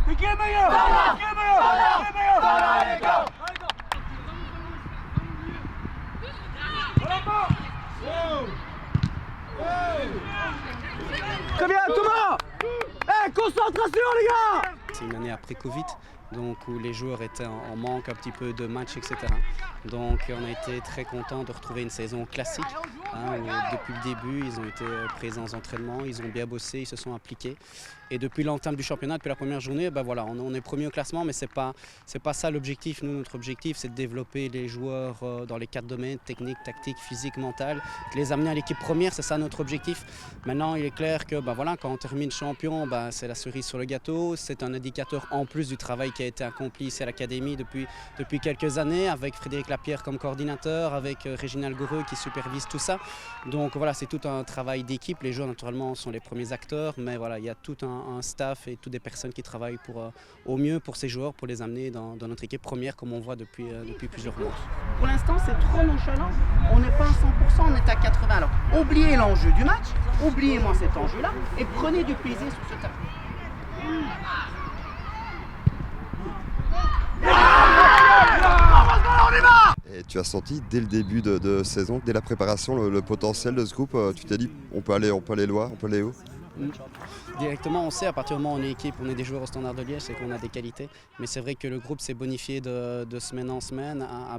Et qui est meilleur? Qui est meilleur? Qui est meilleur? Très bien, Thomas! Concentration les gars! C'est une année après Covid, donc où les joueurs étaient en manque un petit peu de matchs, etc. Donc on a été très contents de retrouver une saison classique. Où depuis le début, ils ont été présents aux entraînements, ils ont bien bossé, ils se sont appliqués. Et depuis l'entame du championnat, depuis la première journée, voilà, on est premier au classement, mais c'est pas ça l'objectif. Nous, notre objectif, c'est de développer les joueurs dans les 4 domaines, technique, tactique, physique, mental, de les amener à l'équipe première, c'est ça notre objectif. Maintenant, il est clair que quand on termine champion, c'est la cerise sur le gâteau. C'est un indicateur en plus du travail qui a été accompli ici à l'académie depuis quelques années, avec Frédéric Lapierre comme coordinateur, avec Réginald Goreux qui supervise tout ça. Donc voilà, c'est tout un travail d'équipe. Les joueurs, naturellement, sont les premiers acteurs, mais voilà, il y a tout un staff et toutes des personnes qui travaillent au mieux pour ces joueurs, pour les amener dans notre équipe première, comme on voit depuis plusieurs mois. Pour l'instant, c'est trop nonchalant. On n'est pas à 100%, on est à 80%. Alors, oubliez l'enjeu du match, oubliez-moi cet enjeu-là, et prenez du plaisir sur ce terrain. Et tu as senti dès le début de saison, dès la préparation, le potentiel de ce groupe. Tu t'es dit, on peut aller loin, on peut aller haut. Directement, on sait, à partir du moment où on est équipe, on est des joueurs au Standard de Liège, c'est qu'on a des qualités. Mais c'est vrai que le groupe s'est bonifié de semaine en semaine, a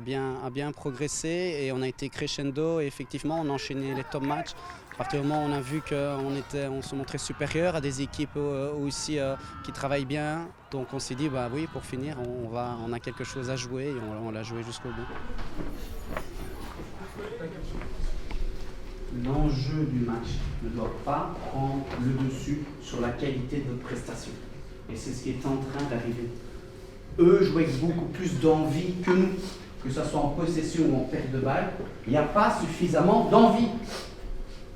bien progressé et on a été crescendo et effectivement on a enchaîné les top matchs. À partir du moment où on a vu qu'on se montrait supérieur à des équipes aussi qui travaillent bien, donc on s'est dit oui, pour finir, on a quelque chose à jouer et on l'a joué jusqu'au bout. L'enjeu du match ne doit pas prendre le dessus sur la qualité de notre prestation. Et c'est ce qui est en train d'arriver. Eux jouent avec beaucoup plus d'envie que nous, que ce soit en possession ou en perte de balle. Il n'y a pas suffisamment d'envie.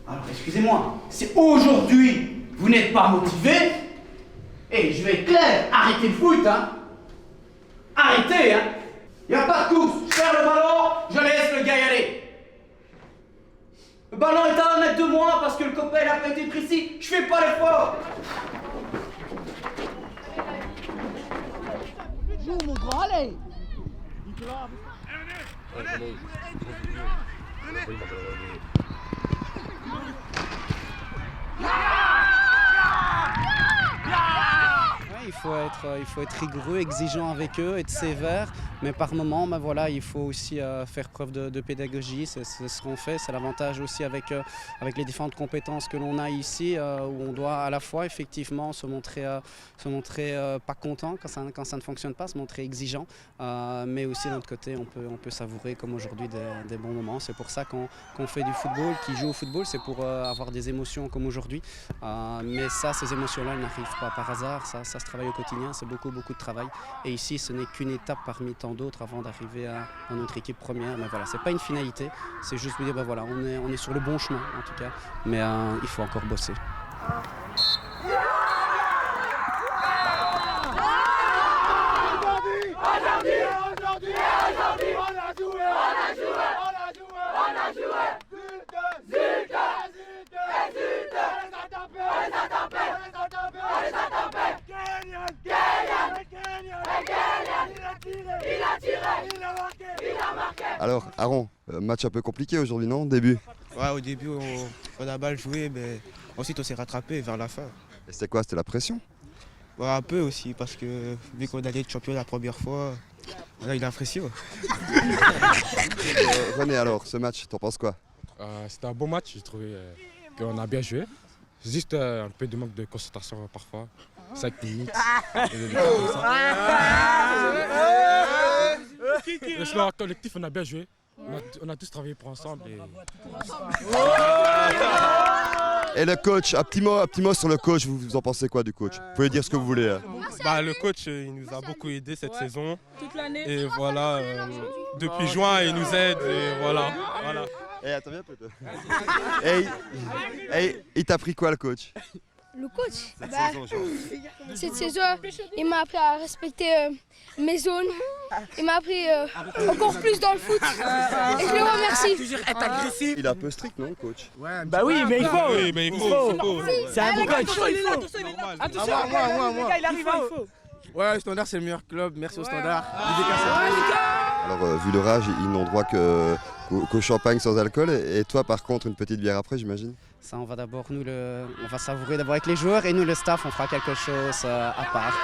Alors excusez-moi, si aujourd'hui vous n'êtes pas motivé, et je vais être clair, arrêtez le foot, Arrêtez, Il n'y a pas de course, je perds le ballon, je laisse le gars y aller. Le ballon est à 1 mètre de moi parce que le copain n'a pas été précis. Je fais pas l'effort. Joue mon grand, allez. Il faut être rigoureux, exigeant avec eux, être sévère, mais par moments, il faut aussi faire preuve de pédagogie, c'est ce qu'on fait, c'est l'avantage aussi avec les différentes compétences que l'on a ici, où on doit à la fois effectivement se montrer pas content quand ça ne fonctionne pas, se montrer exigeant, mais aussi de notre côté, on peut savourer comme aujourd'hui des bons moments. C'est pour ça qu'on fait du football, qui joue au football, c'est pour avoir des émotions comme aujourd'hui, mais ces émotions-là, elles n'arrivent pas par hasard, ça se travaille au quotidien, c'est beaucoup de travail. Et ici, ce n'est qu'une étape parmi tant d'autres avant d'arriver à notre équipe première. Mais voilà, c'est pas une finalité, c'est juste vous dire, on est sur le bon chemin en tout cas, mais il faut encore bosser. Alors, Aaron, match un peu compliqué aujourd'hui, non, au début? Ouais, au début, on a mal joué, mais ensuite on s'est rattrapé vers la fin. Et c'était quoi? C'était la pression? Ouais, un peu aussi, parce que vu qu'on allait être champion la première fois, on a eu l'impression. René, alors, ce match, t'en penses quoi? C'était un bon match, j'ai trouvé qu'on a bien joué. Juste un peu de manque de concentration parfois. 5 minutes. Et sinon, en collectif, on a bien joué. On a tous travaillé pour ensemble. Et le coach, un petit mot sur le coach, vous en pensez quoi du coach? Vous pouvez dire ce que vous voulez. Le coach, il nous a beaucoup aidé cette saison. Toute l'année. Et voilà, depuis juin, il nous aide. Et voilà. Attends bien peut-être. Il t'a pris quoi le coach? Le coach, cette bah, saison, genre. cette saison, il m'a appris à respecter mes zones. Il m'a appris encore plus dans le foot. Et je le remercie. Toujours être agressif. Il est un peu strict, non, coach? Bah oui, mais il faut. Oui, mais il faut. C'est un bon coach. Attention, moi, il arrive, il faut. Ouais, Standard, c'est le meilleur club. Merci au Standard. Alors, vu l'orage, ils n'ont droit qu'au champagne sans alcool. Et toi, par contre, une petite bière après, j'imagine? Ça, on va d'abord, on va savourer d'abord avec les joueurs et nous, le staff, on fera quelque chose à part.